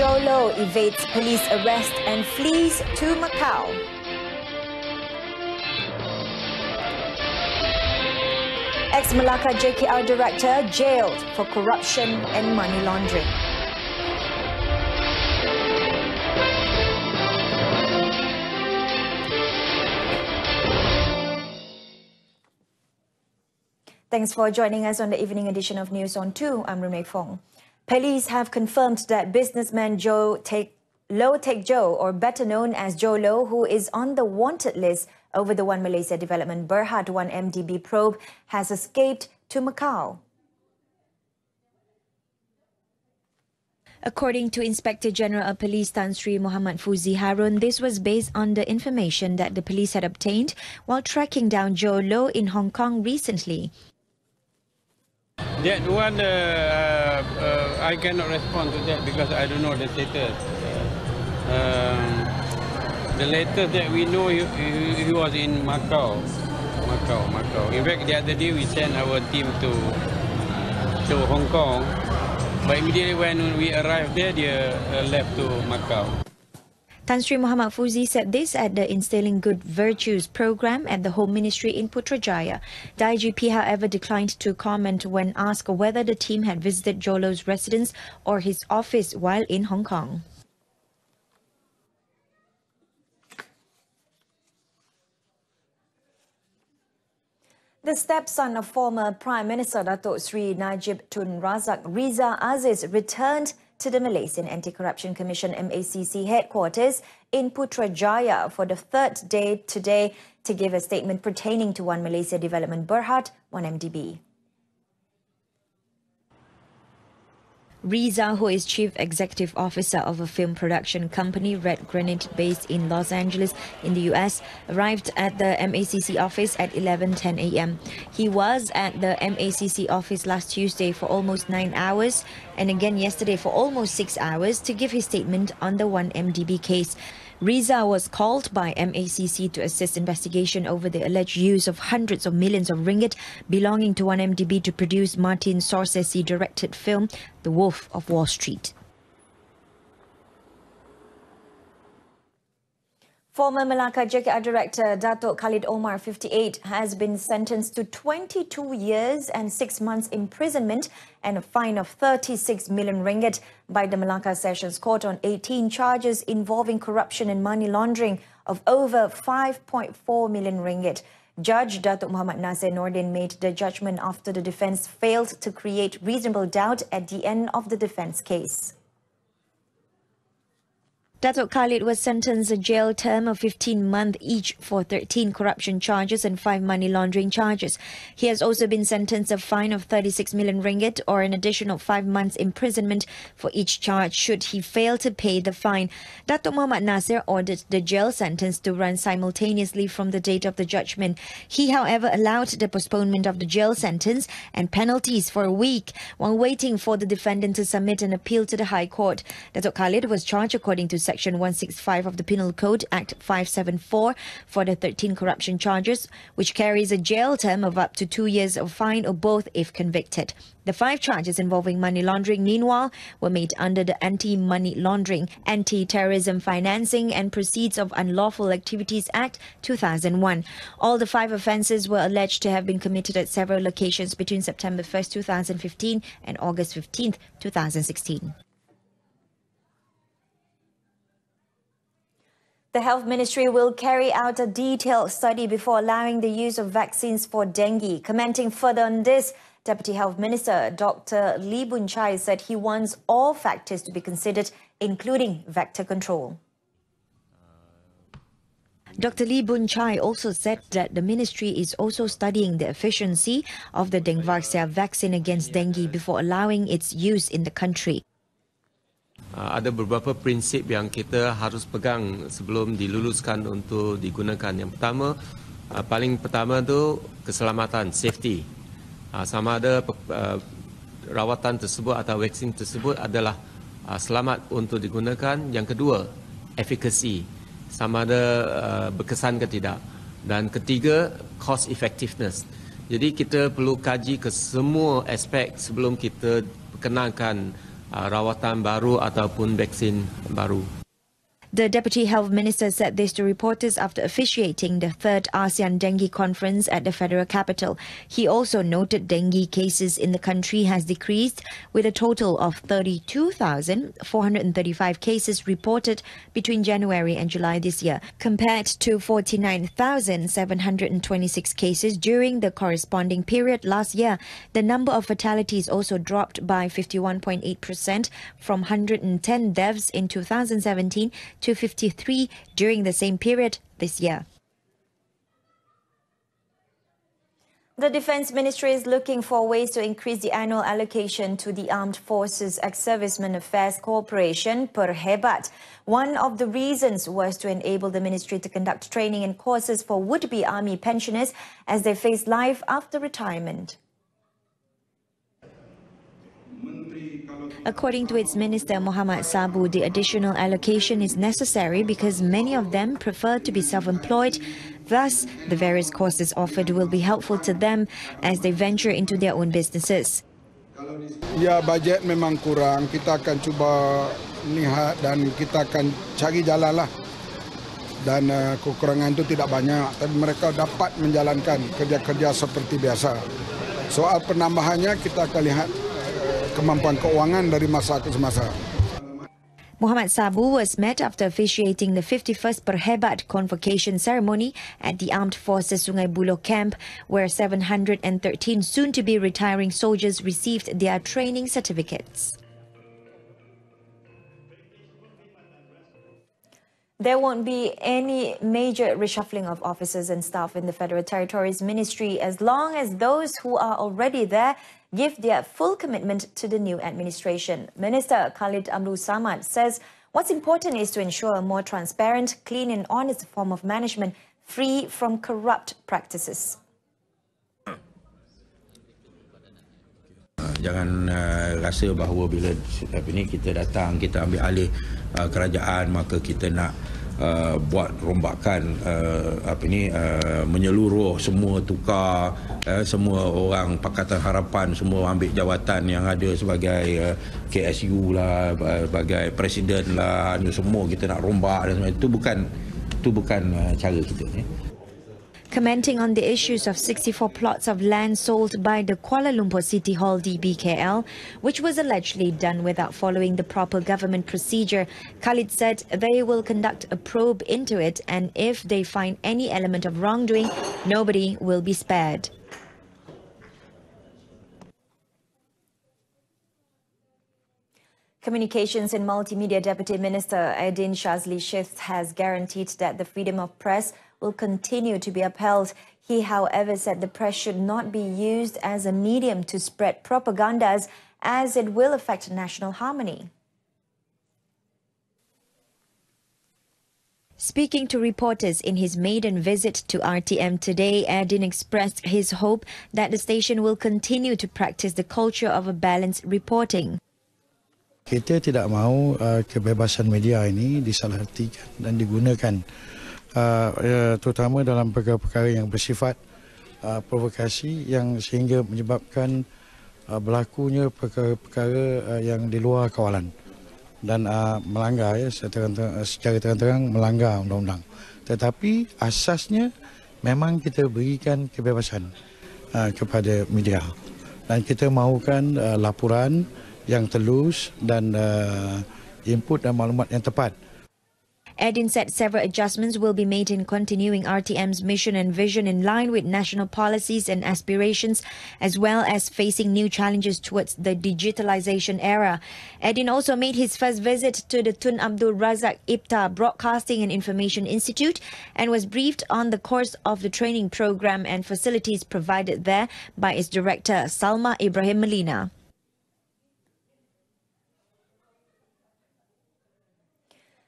Lowe evades police arrest and flees to Macau. Ex-Malacca JKR director jailed for corruption and money laundering. Thanks for joining us on the evening edition of News on 2. I'm Renee Fong. Police have confirmed that businessman Lowe Take Joe, or better known as Joe Lowe, who is on the wanted list over the One Malaysia development Berhad 1MDB probe, has escaped to Macau. According to Inspector General of Police Tan Sri Muhammad Fuzi Harun, this was based on the information that the police had obtained while tracking down Joe Lowe in Hong Kong recently. That one, I cannot respond to that because I don't know the status. The latest that we know, he was in Macau. In fact, the other day we sent our team to Hong Kong, but immediately when we arrived there, they left to Macau. Tan Sri Muhammad Fuzi said this at the Instilling Good Virtues program at the Home Ministry in Putrajaya. The IGP, however, declined to comment when asked whether the team had visited Joe Lowe's residence or his office while in Hong Kong. The stepson of former Prime Minister Dato Sri Najib Tun Razak Riza Aziz returned to the Malaysian Anti-Corruption Commission MACC headquarters in Putrajaya for the third day today to give a statement pertaining to One Malaysia Development Berhad 1MDB. Riza, who is Chief Executive Officer of a film production company, Red Granite, based in Los Angeles in the US, arrived at the MACC office at 11:10 a.m. He was at the MACC office last Tuesday for almost 9 hours and again yesterday for almost 6 hours to give his statement on the 1MDB case. Riza was called by MACC to assist investigation over the alleged use of hundreds of millions of ringgit belonging to 1MDB to produce Martin Scorsese-directed film The Wolf of Wall Street. Former Malacca JKR director Dato Khalid Omar, 58, has been sentenced to 22 years and 6 months imprisonment and a fine of 36 million ringgit by the Malacca Sessions Court on 18 charges involving corruption and money laundering of over 5.4 million ringgit. Judge Dato Muhammad Nasir Nordin made the judgment after the defence failed to create reasonable doubt at the end of the defence case. Dato Khalid was sentenced a jail term of 15 months each for 13 corruption charges and 5 money laundering charges. He has also been sentenced a fine of 36 million ringgit or an additional 5 months imprisonment for each charge should he fail to pay the fine. Dato Muhammad Nasir ordered the jail sentence to run simultaneously from the date of the judgment. He, however, allowed the postponement of the jail sentence and penalties for a week while waiting for the defendant to submit an appeal to the High Court. Dato Khalid was charged according to Section 165 of the Penal Code, Act 574, for the 13 corruption charges, which carries a jail term of up to 2 years of fine or both if convicted. The 5 charges involving money laundering, meanwhile, were made under the Anti-Money Laundering, Anti-Terrorism Financing and Proceeds of Unlawful Activities Act 2001. All the 5 offences were alleged to have been committed at several locations between September 1st, 2015 and August 15th, 2016. The Health Ministry will carry out a detailed study before allowing the use of vaccines for dengue. Commenting further on this, Deputy Health Minister Dr. Lee Boon Chye said he wants all factors to be considered, including vector control. Dr. Lee Boon Chye also said that the ministry is also studying the efficiency of the Dengvaxia vaccine against dengue before allowing its use in the country. Ada beberapa prinsip yang kita harus pegang sebelum diluluskan untuk digunakan. Yang pertama, paling pertama tu keselamatan, safety. Sama ada rawatan tersebut atau vaksin tersebut adalah selamat untuk digunakan. Yang kedua, efficacy, sama ada berkesan ke tidak. Dan ketiga, cost effectiveness. Jadi kita perlu kaji ke semua aspek sebelum kita perkenalkan rawatan baru ataupun vaksin baru. The Deputy Health Minister said this to reporters after officiating the third ASEAN Dengue Conference at the federal capital. He also noted dengue cases in the country has decreased, with a total of 32,435 cases reported between January and July this year, compared to 49,726 cases during the corresponding period last year. The number of fatalities also dropped by 51.8% from 110 deaths in 2017 to 53 during the same period this year. The Defence Ministry is looking for ways to increase the annual allocation to the Armed Forces Ex-Servicemen Affairs Corporation per hebat. One of the reasons was to enable the ministry to conduct training and courses for would-be army pensioners as they face life after retirement. According to its Minister Muhammad Sabu, the additional allocation is necessary because many of them prefer to be self-employed. Thus, the various courses offered will be helpful to them as they venture into their own businesses. Ya, bajet memang kurang. Kita akan cuba lihat dan kita akan cari jalan lah. Dan kekurangan itu tidak banyak. Tapi mereka dapat menjalankan kerja-kerja seperti biasa. Soal penambahannya kita akan lihat kemampuan keuangan dari masa ke semasa. Muhammad Sabu was met after officiating the 51st Perhebat convocation ceremony at the Armed Forces Sungai Buloh camp, where 713 soon-to-be retiring soldiers received their training certificates. There won't be any major reshuffling of officers and staff in the Federal Territories Ministry as long as those who are already there give their full commitment to the new administration. Minister Khalid Samad says what's important is to ensure a more transparent, clean and honest form of management free from corrupt practices. Jangan rasa bahawa bila kita datang, kita ambil alih kerajaan, maka kita nak buat rombakan menyeluruh, semua tukar, semua orang Pakatan Harapan semua ambil jawatan yang ada sebagai KSU lah, sebagai presiden lah, semua kita nak rombak dan sebagainya. Itu bukan cara kita ni. Commenting on the issues of 64 plots of land sold by the Kuala Lumpur City Hall DBKL, which was allegedly done without following the proper government procedure, Khalid said they will conduct a probe into it, and if they find any element of wrongdoing, nobody will be spared. Communications and Multimedia Deputy Minister Aidin Shazli Shith has guaranteed that the freedom of press will continue to be upheld. He, however, said the press should not be used as a medium to spread propagandas as it will affect national harmony. Speaking to reporters in his maiden visit to RTM today, Aidin expressed his hope that the station will continue to practice the culture of a balanced reporting. Kita tidak mahu kebebasan media ini disalahartikan dan digunakan terutama dalam perkara-perkara yang bersifat provokasi yang sehingga menyebabkan berlakunya perkara-perkara yang di luar kawalan dan melanggar secara terang-terang melanggar undang-undang. Tetapi asasnya memang kita berikan kebebasan kepada media dan kita mahukan laporan yang telus dan input dan maklumat yang tepat. Aidin said several adjustments will be made in continuing RTM's mission and vision in line with national policies and aspirations, as well as facing new challenges towards the digitalization era. Aidin also made his first visit to the Tun Abdul Razak Ipta Broadcasting and Information Institute and was briefed on the course of the training program and facilities provided there by its director, Salma Ibrahim Melina.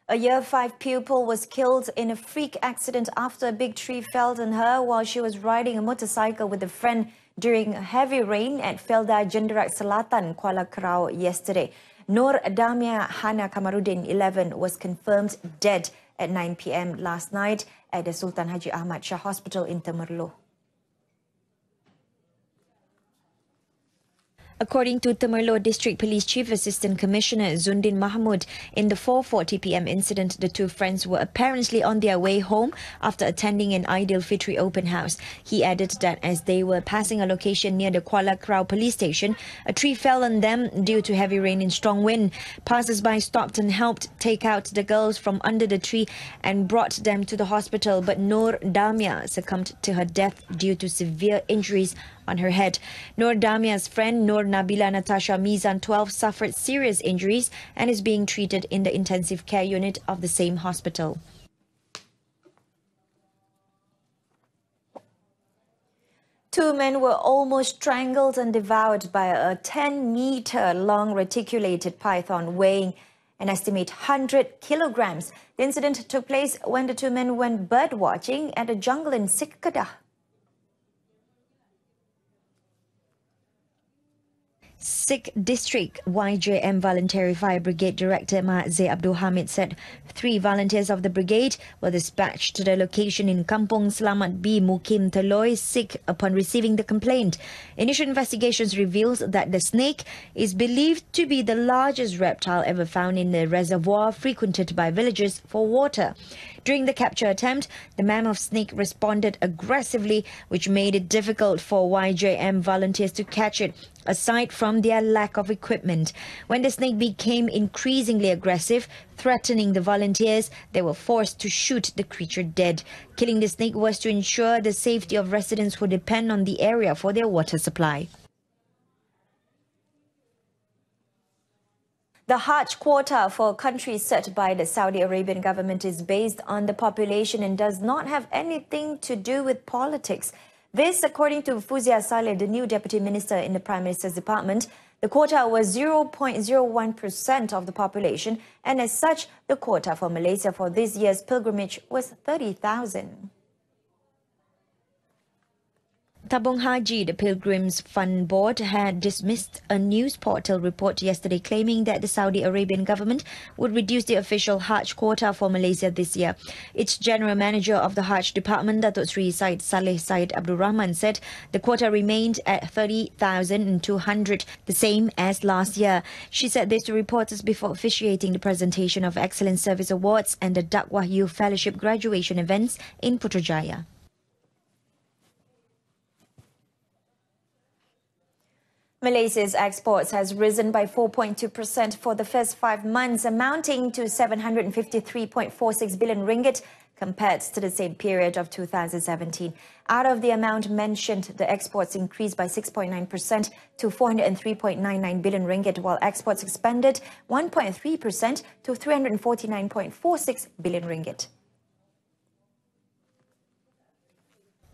A Year 5 pupil was killed in a freak accident after a big tree fell on her while she was riding a motorcycle with a friend during heavy rain at Felda Jenderak Selatan, Kuala Kerau yesterday. Nur Damia Hana Kamarudin, 11, was confirmed dead at 9 p.m. last night at the Sultan Haji Ahmad Shah Hospital in Temerloh. According to Temerloh District Police Chief Assistant Commissioner Zundin Mahmud, in the 4:40 p.m. incident, the two friends were apparently on their way home after attending an Aidil Fitri open house. He added that as they were passing a location near the Kuala Krau police station, a tree fell on them due to heavy rain and strong wind. Passers-by stopped and helped take out the girls from under the tree and brought them to the hospital, but Nur Damia succumbed to her death due to severe injuries on her head. Nur Damia's friend Nur Nabila Natasha Mizan 12 suffered serious injuries and is being treated in the intensive care unit of the same hospital. Two men were almost strangled and devoured by a 10-meter-long reticulated python weighing an estimate 100 kilograms. The incident took place when the two men went bird watching at a jungle in Sikkedah. Sikh District YJM Voluntary Fire Brigade Director Mahzee Abdul Hamid said 3 volunteers of the brigade were dispatched to the location in Kampung Selamat B, Mukim Teloy, Sikh upon receiving the complaint. Initial investigations reveals that the snake is believed to be the largest reptile ever found in the reservoir frequented by villagers for water. During the capture attempt, the mammoth snake responded aggressively, which made it difficult for YJM volunteers to catch it, aside from their lack of equipment. When the snake became increasingly aggressive, threatening the volunteers, they were forced to shoot the creature dead. Killing the snake was to ensure the safety of residents who depend on the area for their water supply. The Hajj quota for countries set by the Saudi Arabian government is based on the population and does not have anything to do with politics. This, according to Fuzia Saleh, the new Deputy Minister in the Prime Minister's Department. The quota was 0.01% of the population, and as such, the quota for Malaysia for this year's pilgrimage was 30,000. Tabung Haji, the Pilgrims Fund Board, had dismissed a news portal report yesterday claiming that the Saudi Arabian government would reduce the official Hajj quota for Malaysia this year. Its General Manager of the Hajj Department, Dato Sri Said Saleh Said Abdul Rahman, said the quota remained at 30,200, the same as last year. She said this to reporters before officiating the presentation of Excellent Service Awards and the Dakwah Youth Fellowship graduation events in Putrajaya. Malaysia's exports has risen by 4.2% for the first 5 months, amounting to 753.46 billion ringgit compared to the same period of 2017. Out of the amount mentioned, the exports increased by 6.9% to 403.99 billion ringgit, while exports expanded 1.3% to 349.46 billion ringgit.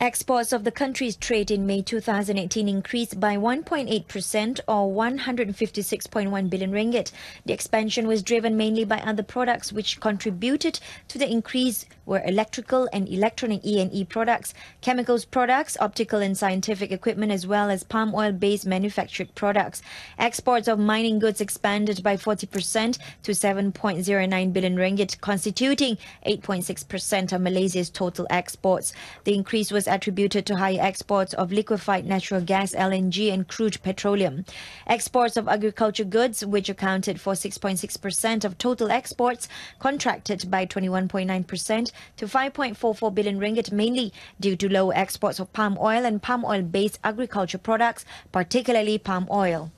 Exports of the country's trade in May 2018 increased by 1.8% or 156.1 billion ringgit. The expansion was driven mainly by other products which contributed to the increase were electrical and electronic E&E products, chemicals products, optical and scientific equipment, as well as palm oil-based manufactured products. Exports of mining goods expanded by 40% to 7.09 billion ringgit, constituting 8.6% of Malaysia's total exports. The increase was attributed to higher exports of liquefied natural gas, LNG, and crude petroleum. Exports of agriculture goods, which accounted for 6.6% of total exports, contracted by 21.9% to 5.44 billion ringgit, mainly due to low exports of palm oil and palm oil-based agriculture products, particularly palm oil.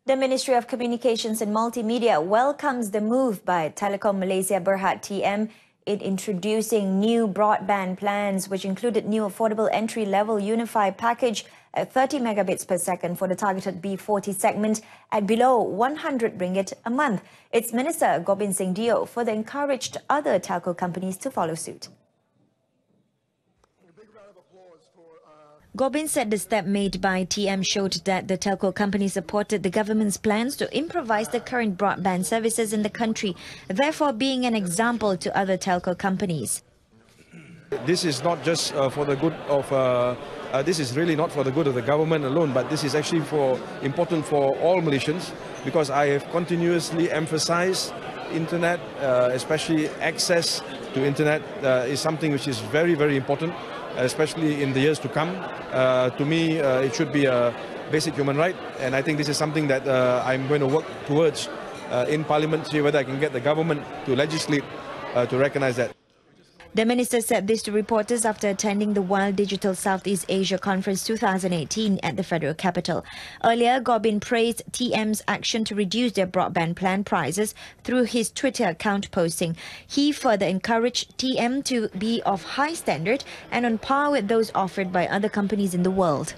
The Ministry of Communications and Multimedia welcomes the move by Telekom Malaysia Berhad TM in introducing new broadband plans, which included new affordable entry-level unified package at 30 megabits per second for the targeted B40 segment at below 100 ringgit a month. Its Minister, Gobind Singh Dio, further encouraged other telco companies to follow suit. Gobind said the step made by TM showed that the telco company supported the government's plans to improvise the current broadband services in the country, therefore being an example to other telco companies. This is not just for the good of, this is really not for the good of the government alone, but this is actually important for all Malaysians, because I have continuously emphasized internet, especially access to internet is something which is very, very important especially in the years to come. To me, it should be a basic human right, and I think this is something that I'm going to work towards in Parliament, see whether I can get the government to legislate to recognise that. The minister said this to reporters after attending the Wild Digital Southeast Asia Conference 2018 at the federal capital. Earlier, Gorbin praised TM's action to reduce their broadband plan prices through his Twitter account posting. He further encouraged TM to be of high standard and on par with those offered by other companies in the world.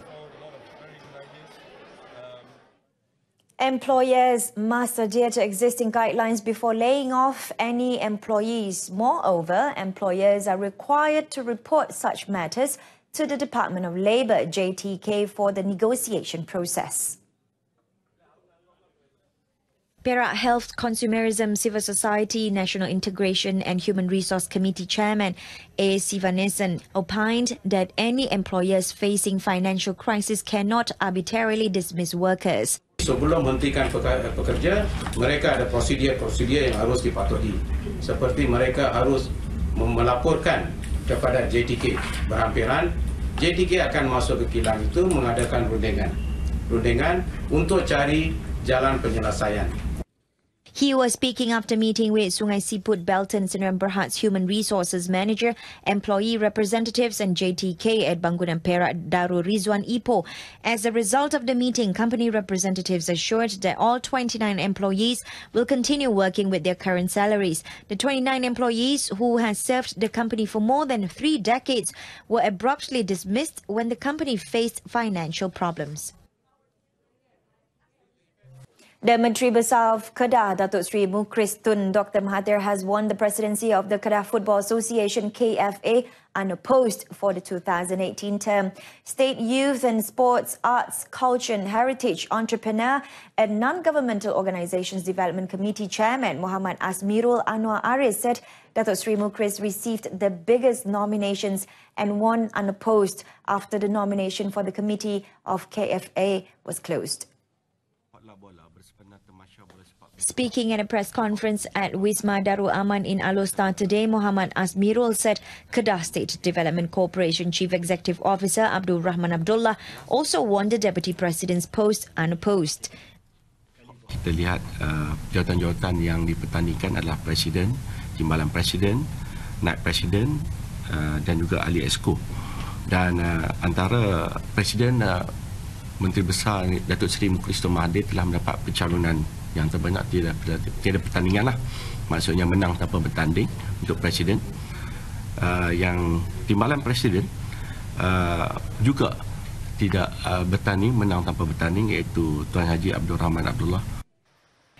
Employers must adhere to existing guidelines before laying off any employees. Moreover, employers are required to report such matters to the Department of Labour, JTK, for the negotiation process. Perak Health, Consumerism, Civil Society, National Integration and Human Resource Committee Chairman A. Sivanesan opined that any employers facing financial crisis cannot arbitrarily dismiss workers. Sebelum menghentikan pekerja, mereka ada prosedur-prosedur yang harus dipatuhi. Seperti mereka harus melaporkan kepada JTK berhampiran. JTK akan masuk ke kilang itu mengadakan rundingan untuk cari jalan penyelesaian. He was speaking after meeting with Sungai Siput Belton Sdn Bhd Human Resources Manager, employee representatives and JTK at Bangunan Perak Dato Rizwan Ipoh. As a result of the meeting, company representatives assured that all 29 employees will continue working with their current salaries. The 29 employees who had served the company for more than 3 decades were abruptly dismissed when the company faced financial problems. The Menteri Besar of Kedah, Dato Sri Mukris Tun Dr. Mahathir, has won the presidency of the Kedah Football Association KFA unopposed for the 2018 term. State Youth and Sports, Arts, Culture and Heritage Entrepreneur and Non-Governmental Organisations Development Committee Chairman Muhammad Asmirul Anwar Aris said Dato Sri Mukris received the biggest nominations and won unopposed after the nomination for the committee of KFA was closed. Speaking at a press conference at Wisma Darul Aman in Alor Star today, Muhammad Asmirul said Kedah State Development Corporation Chief Executive Officer Abdul Rahman Abdullah also won the Deputy President's post unopposed. Kita lihat jawatan-jawatan yang dipertandingkan adalah Presiden, Timbalan Presiden, Naib Presiden dan juga ahli Exco. Dan antara Presiden Menteri Besar Datuk Seri Mukris Tun Mahathir telah mendapat pencalonan yang terbanyak, tiada pertandingan lah, maksudnya menang tanpa bertanding untuk Presiden. Yang Timbalan Presiden juga tidak bertanding, menang tanpa bertanding, iaitu Tuan Haji Abdul Rahman Abdullah.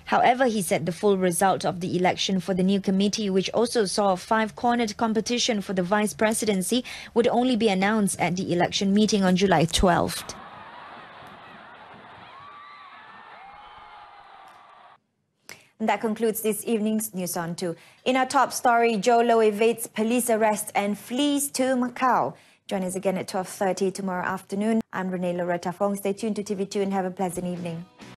However, he said the full result of the election for the new committee, which also saw a 5-cornered competition for the vice presidency, would only be announced at the election meeting on July 12th. And that concludes this evening's News on 2. In our top story, Lowe evades police arrest and flees to Macau. Join us again at 12:30 tomorrow afternoon. I'm Renee Loretta Fong. Stay tuned to TV2 and have a pleasant evening.